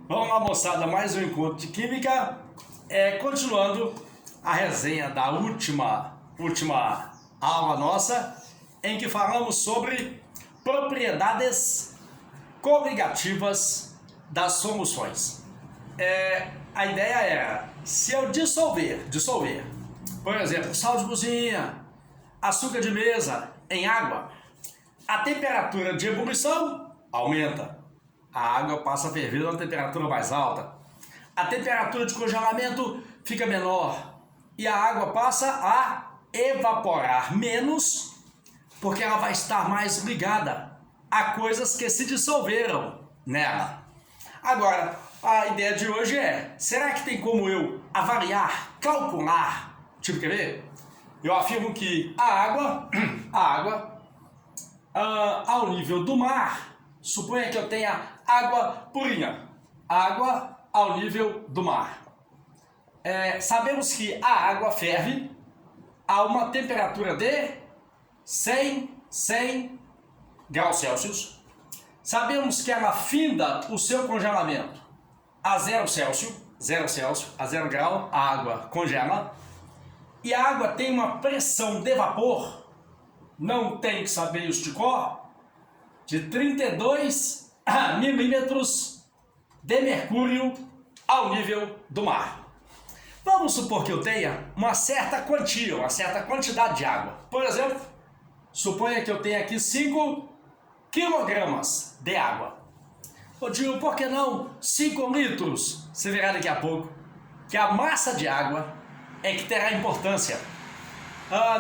Vamos lá, moçada, mais um encontro de química. Continuando a resenha da última aula nossa, em que falamos sobre propriedades coligativas das soluções. A ideia era, se eu dissolver, por exemplo, sal de cozinha, açúcar de mesa em água, a temperatura de ebulição aumenta. A água passa a ferver a uma temperatura mais alta. A temperatura de congelamento fica menor. E a água passa a evaporar menos, porque ela vai estar mais ligada a coisas que se dissolveram nela. Agora, a ideia de hoje é, será que tem como eu avaliar, calcular? Tipo, quer ver? Eu afirmo que a água ao nível do mar, suponha que eu tenha água purinha, água ao nível do mar. Sabemos que a água ferve a uma temperatura de 100 graus Celsius. Sabemos que ela finda o seu congelamento a 0 Celsius, a 0 grau, a água congela. E a água tem uma pressão de vapor, não tem que saber isso de cor, de 32 milímetros de mercúrio ao nível do mar. Vamos supor que eu tenha uma certa quantia, uma certa quantidade de água. Por exemplo, suponha que eu tenha aqui 5 quilogramas de água. Ô Dio, por que não 5 litros? Você verá daqui a pouco que a massa de água é que terá importância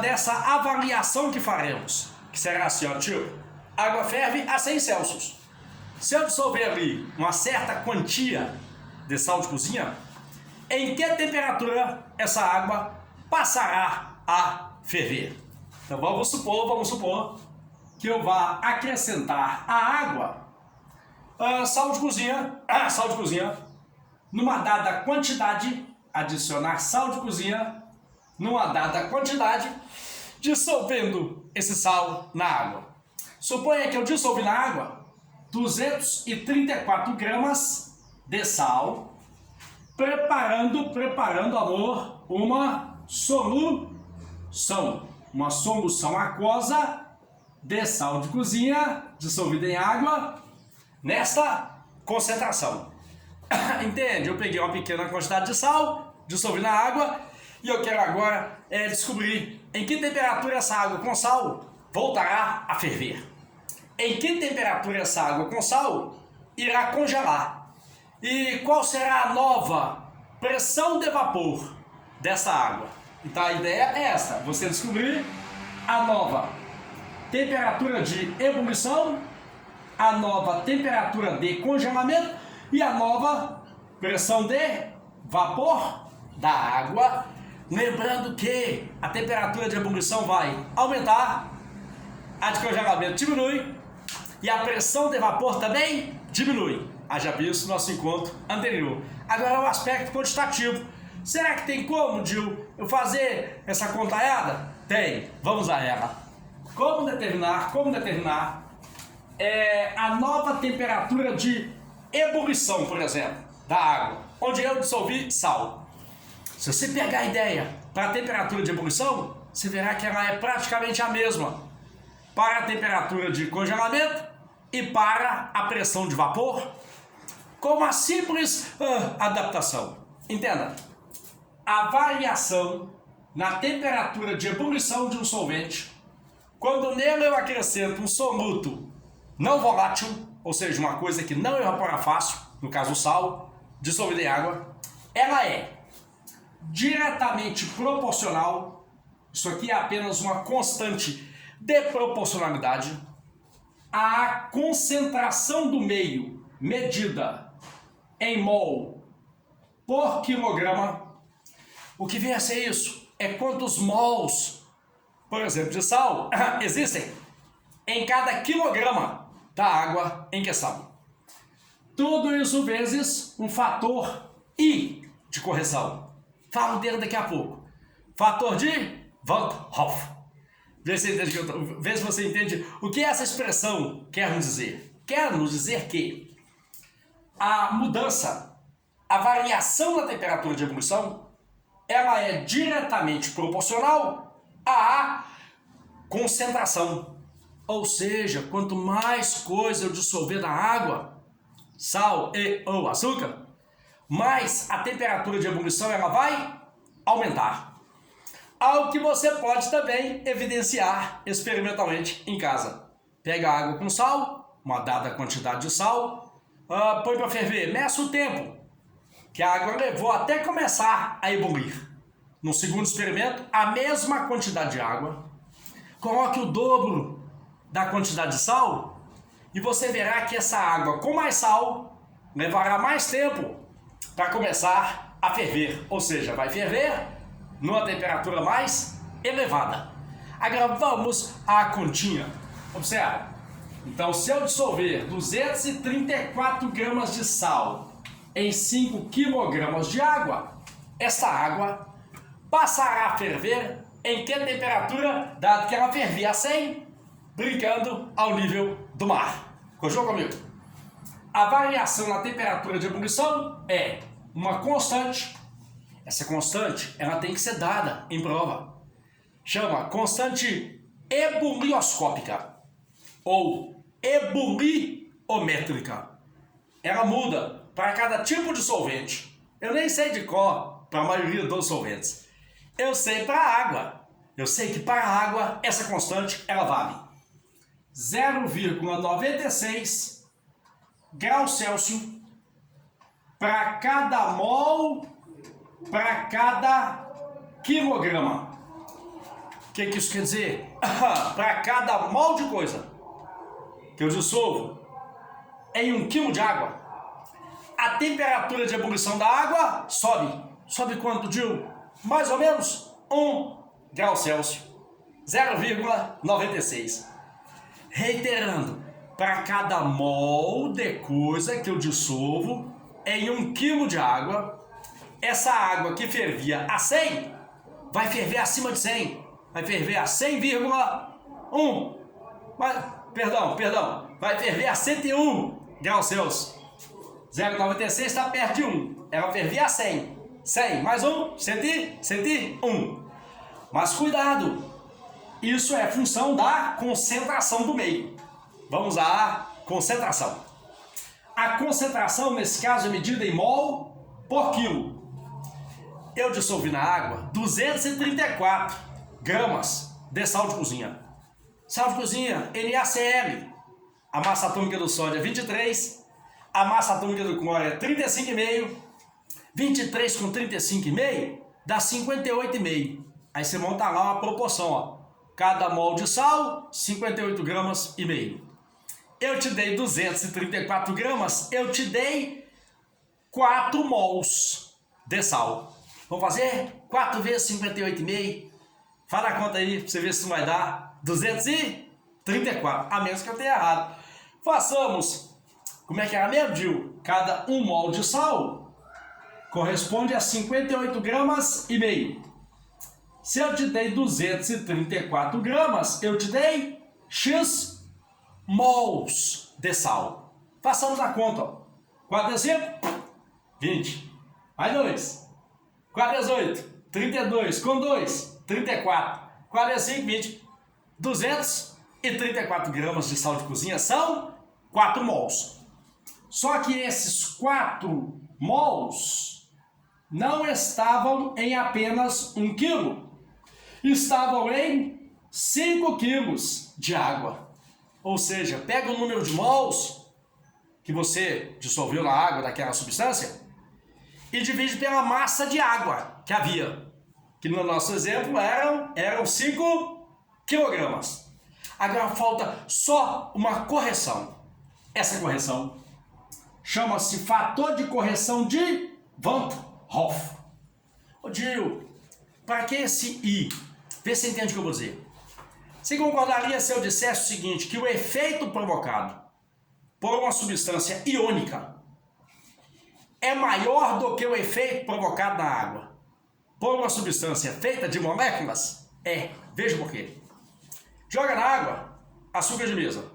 nessa avaliação que faremos. Que será assim, ó, tio, água ferve a 100 Celsius. Se eu dissolver ali uma certa quantia de sal de cozinha, em que temperatura essa água passará a ferver? Então vamos supor que eu vá acrescentar a água, sal de cozinha, numa dada quantidade, adicionar sal de cozinha numa dada quantidade, dissolvendo esse sal na água. Suponha que eu dissolvi na água 234 gramas de sal, preparando, amor, uma solução aquosa de sal de cozinha dissolvida em água nesta concentração. Entende? Eu peguei uma pequena quantidade de sal, dissolvi na água e eu quero agora descobrir em que temperatura essa água com sal voltará a ferver. Em que temperatura essa água com sal irá congelar. E qual será a nova pressão de vapor dessa água? Então a ideia é essa, você descobrir a nova temperatura de ebulição, a nova temperatura de congelamento e a nova pressão de vapor da água. Lembrando que a temperatura de ebulição vai aumentar, a de congelamento diminui e a pressão de vapor também diminui. Haja visto no nosso encontro anterior. Agora o aspecto quantitativo. Será que tem como, Gil, eu fazer essa contaiada? Tem, vamos a ela. Como determinar a nova temperatura de ebulição, por exemplo, da água, onde eu dissolvi sal. Se você pegar a ideia para a temperatura de ebulição, você verá que ela é praticamente a mesma para a temperatura de congelamento e para a pressão de vapor, com uma simples adaptação. Entenda, a variação na temperatura de ebulição de um solvente, quando nele eu acrescento um soluto não volátil, ou seja, uma coisa que não evapora fácil, no caso o sal, dissolvido em água, ela é diretamente proporcional, isso aqui é apenas uma constante de proporcionalidade, à concentração do meio medida em mol por quilograma. O que vem a ser isso? É quantos mols, por exemplo, de sal existem em cada quilograma da água em questão. Tudo isso vezes um fator I de correção. Falo dele daqui a pouco. Fator de Van Hoff. Vê se você entende o que essa expressão quer nos dizer. Quer nos dizer que a mudança, a variação na temperatura de ebulição, ela é diretamente proporcional à concentração. Ou seja, quanto mais coisa eu dissolver na água, sal e ou açúcar, mais a temperatura de ebulição ela vai aumentar. Algo que você pode também evidenciar experimentalmente em casa. Pega a água com sal, uma dada quantidade de sal, põe para ferver, meça o tempo que a água levou até começar a ebulir. No segundo experimento, a mesma quantidade de água, coloque o dobro da quantidade de sal e você verá que essa água com mais sal levará mais tempo para começar a ferver, ou seja, vai ferver numa temperatura mais elevada. Agora vamos à continha. Observe. Então, se eu dissolver 234 gramas de sal em 5 quilogramas de água, essa água passará a ferver em que temperatura? Dado que ela fervia a 100, brincando ao nível do mar. Conjugou comigo? A variação na temperatura de ebulição é uma constante. Essa constante, ela tem que ser dada em prova. Chama constante ebulioscópica ou ebuliométrica. Ela muda para cada tipo de solvente. Eu nem sei de cor para a maioria dos solventes. Eu sei para a água. Eu sei que para a água essa constante ela vale 0,96 graus Celsius para cada mol para cada quilograma. O que isso quer dizer? Para cada mol de coisa que eu dissolvo em 1 quilo de água, a temperatura de ebulição da água sobe. Sobe quanto, Gil? Mais ou menos 1 grau Celsius. 0,96. Reiterando, para cada mol de coisa que eu dissolvo em 1 quilo de água, essa água que fervia a 100 vai ferver acima de 100. Vai ferver a 100,1. Perdão. Vai ferver a 101 graus Celsius. 0,96 está perto de 1. Ela fervia a 100. 100 mais 1, 101. Mas cuidado, isso é função da concentração do meio. Vamos à concentração. A concentração, nesse caso, é medida em mol por quilo. Eu dissolvi na água 234 gramas de sal de cozinha. Sal de cozinha, NaCl. A massa atômica do sódio é 23, a massa atômica do cloro é 35,5. 23 com 35,5 dá 58,5. Aí você monta lá uma proporção, ó. Cada mol de sal, 58 gramas e meio. Eu te dei 234 gramas, eu te dei 4 mols de sal. Vamos fazer? 4 vezes 58,5. Fala a conta aí, pra você ver se não vai dar 234, a menos que eu tenha errado. Façamos. Como é que era mesmo, Gil? Cada 1 mol de sal corresponde a 58 gramas e meio. Se eu te dei 234 gramas, eu te dei X mols de sal. Façamos a conta, ó. 4 vezes 5, 20. Mais 2. 4 vezes 8, 32. Com 2, 34. 4 vezes 5, 20. 234 gramas de sal de cozinha são 4 mols. Só que esses 4 mols não estavam em apenas 1 quilo. Estavam em 5 quilos de água. Ou seja, pega o número de mols que você dissolveu na água daquela substância e divide pela massa de água que havia. Que no nosso exemplo eram 5 quilogramas. Agora falta só uma correção. Essa correção chama-se fator de correção de Van't Hoff. Ô Gil, para que esse I? Vê se você entende o que eu vou dizer. Você concordaria se eu dissesse o seguinte, que o efeito provocado por uma substância iônica é maior do que o efeito provocado na água por uma substância feita de moléculas? É. Veja por quê. Joga na água açúcar de mesa.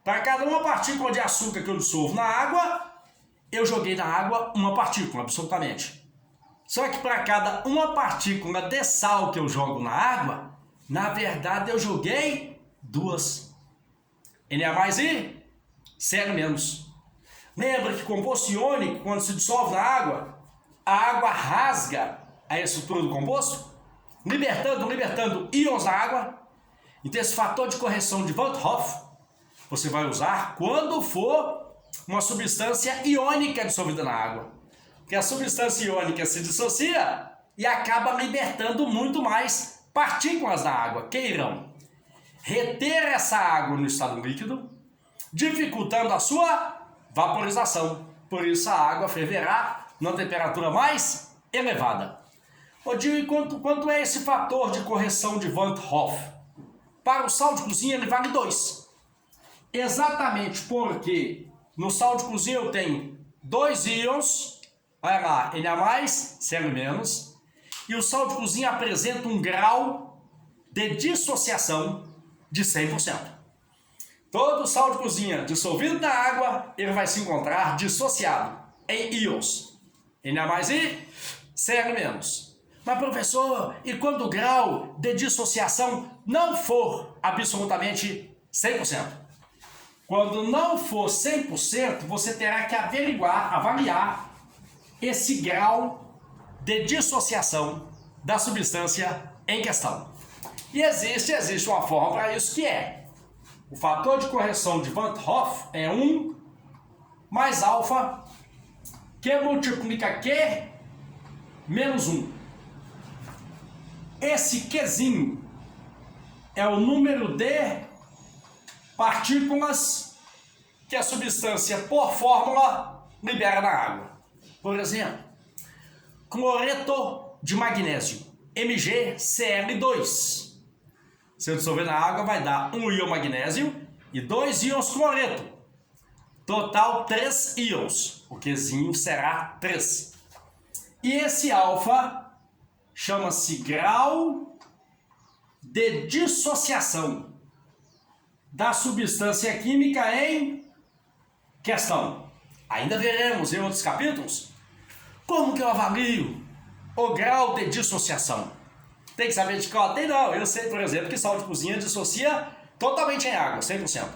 Para cada uma partícula de açúcar que eu dissolvo na água, eu joguei na água uma partícula, absolutamente. Só que para cada uma partícula de sal que eu jogo na água, na verdade eu joguei duas. Na mais I, Cl-. Lembra que composto iônico, quando se dissolve na água, a água rasga a estrutura do composto, libertando íons da água. Então esse fator de correção de Van't Hoff você vai usar quando for uma substância iônica dissolvida na água. Porque a substância iônica se dissocia e acaba libertando muito mais partículas da água, que irão reter essa água no estado líquido, dificultando a sua vaporização. Por isso a água ferverá numa temperatura mais elevada. E quanto é esse fator de correção de Van't Hoff? Para o sal de cozinha ele vale 2. Exatamente porque no sal de cozinha eu tenho 2 íons, olha lá, Na+, Cl-, e o sal de cozinha apresenta um grau de dissociação de 100%. Todo sal de cozinha dissolvido na água, ele vai se encontrar dissociado em íons. Na+, e Cl-. Mas professor, e quando o grau de dissociação não for absolutamente 100%? Quando não for 100%, você terá que avaliar esse grau de dissociação da substância em questão. E existe uma forma para isso, que é o fator de correção de Van't Hoff é 1 mais alfa, que multiplica Q menos 1. Esse Qzinho é o número de partículas que a substância, por fórmula, libera na água. Por exemplo, cloreto de magnésio, MgCl2. Se eu dissolver na água, vai dar 1 íon magnésio e 2 íons cloreto. Total 3 íons. O Qzinho será 3. E esse alfa chama-se grau de dissociação da substância química em questão. Ainda veremos em outros capítulos como que eu avalio o grau de dissociação. Tem que saber de qual? Tem não. Eu sei, por exemplo, que sal de cozinha dissocia totalmente em água, 100%.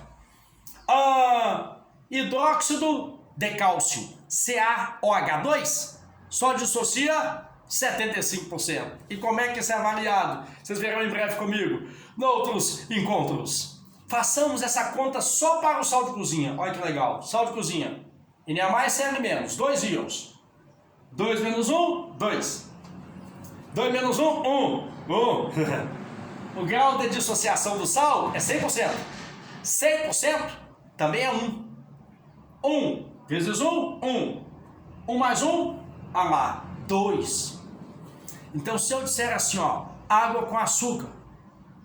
Hidróxido de cálcio, CaOH2, só dissocia 75%. E como é que isso é avaliado? Vocês verão em breve comigo, noutros encontros. Façamos essa conta só para o sal de cozinha. Olha que legal. Sal de cozinha. Na+, Cl-, 2 íons. 2 menos 1, 2. 2 menos 1, 1. 1. O grau de dissociação do sal é 100%. 100% também é 1. 1 vezes 1, 1. 1 mais 1, olha lá, 2. Então, se eu disser assim, ó, água com açúcar,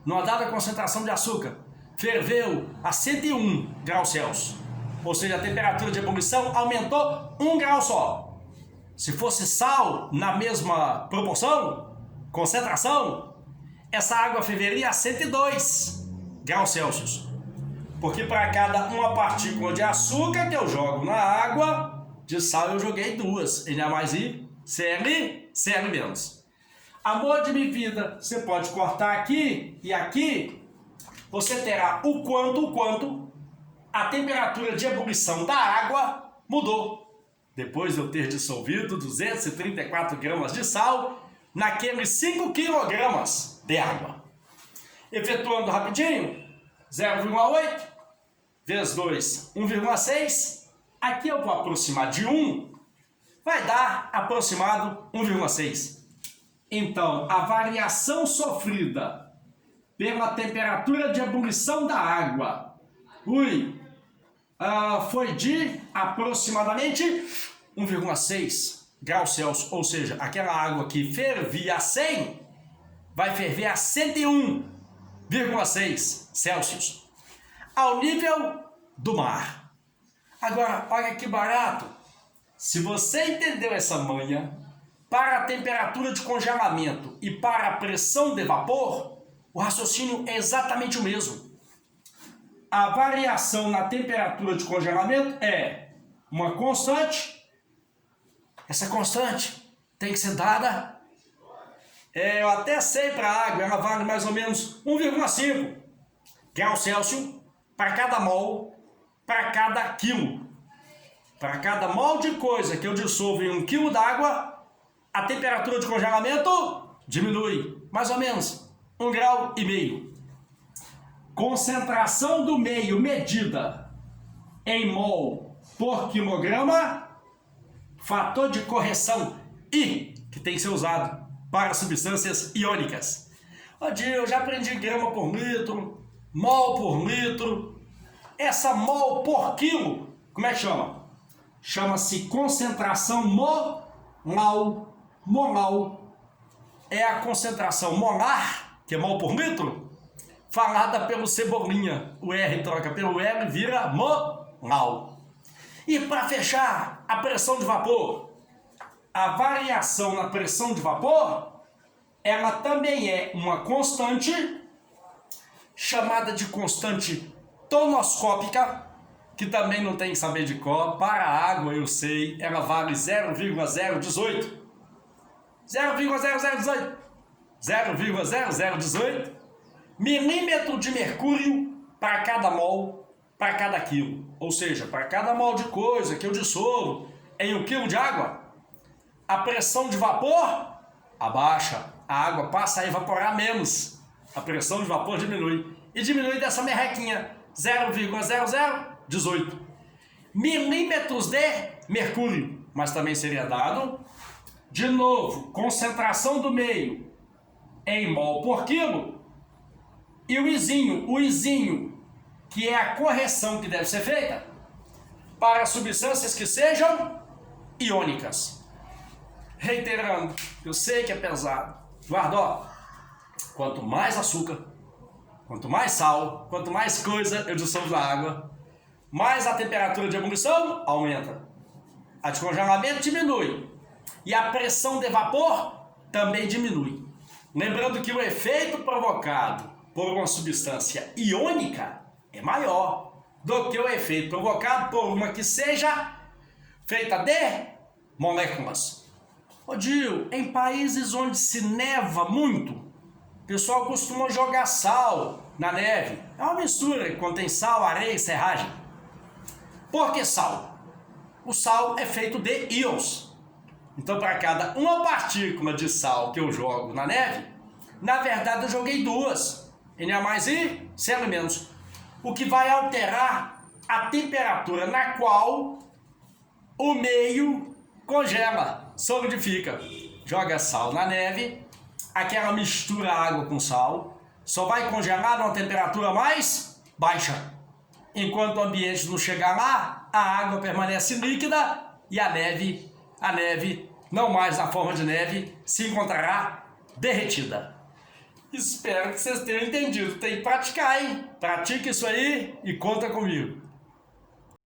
numa dada concentração de açúcar, ferveu a 101 graus Celsius, ou seja, a temperatura de ebulição aumentou 1 grau só. Se fosse sal na mesma proporção, concentração, essa água ferveria a 102 graus Celsius. Porque para cada uma partícula de açúcar que eu jogo na água, de sal eu joguei 2. Na+ e Cl-. Amor de minha vida, você pode cortar aqui e aqui, você terá o quanto a temperatura de ebulição da água mudou. Depois de eu ter dissolvido 234 gramas de sal naqueles 5 quilogramas de água. Efetuando rapidinho, 0,8 vezes 2, 1,6. Aqui eu vou aproximar de 1, vai dar aproximado 1,6. Então, a variação sofrida pela temperatura de ebulição da água foi de aproximadamente 1,6 graus Celsius, ou seja, aquela água que fervia a 100 vai ferver a 101,6 Celsius, ao nível do mar. Agora, olha que barato. Se você entendeu essa manha, para a temperatura de congelamento e para a pressão de vapor, o raciocínio é exatamente o mesmo. A variação na temperatura de congelamento é uma constante essa constante tem que ser dada. Eu até sei para a água, ela vale mais ou menos 1,5 graus Celsius para cada mol, para cada quilo. Para cada mol de coisa que eu dissolvo em 1 quilo d'água, a temperatura de congelamento diminui mais ou menos 1,5 grau. Concentração do meio medida em mol por quilograma, fator de correção I, que tem que ser usado para substâncias iônicas. Eu já aprendi grama por litro, mol por litro. Essa mol por quilo, como é que chama? Chama-se concentração molar. É a concentração molar, que é mol por litro, falada pelo Cebolinha. O R troca pelo L e vira molar. E para fechar, a pressão de vapor. A variação na pressão de vapor, ela também é uma constante, chamada de constante tonoscópica, que também não tem que saber de cor. Para a água, eu sei, ela vale 0,018. 0,0018 milímetro de mercúrio para cada mol, para cada quilo. Ou seja, para cada mol de coisa que eu dissolvo em 1 quilo de água, a pressão de vapor abaixa, a água passa a evaporar menos, a pressão de vapor diminui. E diminui dessa merrequinha, 0,0018 milímetros de mercúrio. Mas também seria dado, de novo, concentração do meio em mol por quilo. E o izinho, que é a correção que deve ser feita para substâncias que sejam iônicas. Reiterando, eu sei que é pesado. Guarda, quanto mais açúcar, quanto mais sal, quanto mais coisa eu dissolvo na água, mais a temperatura de ebulição aumenta. A de congelamento diminui. E a pressão de vapor também diminui. Lembrando que o efeito provocado por uma substância iônica é maior do que o efeito provocado por uma que seja feita de moléculas. Dio, em países onde se neva muito, o pessoal costuma jogar sal na neve. É uma mistura que contém sal, areia e serragem. Por que sal? O sal é feito de íons. Então, para cada uma partícula de sal que eu jogo na neve, na verdade eu joguei 2, Na mais I, Cl-, o que vai alterar a temperatura na qual o meio congela, solidifica. Joga sal na neve, aquela mistura água com sal, só vai congelar numa temperatura mais baixa. Enquanto o ambiente não chegar lá, a água permanece líquida e a neve, não mais na forma de neve, se encontrará derretida. Espero que vocês tenham entendido. Tem que praticar, hein? Pratique isso aí e conta comigo.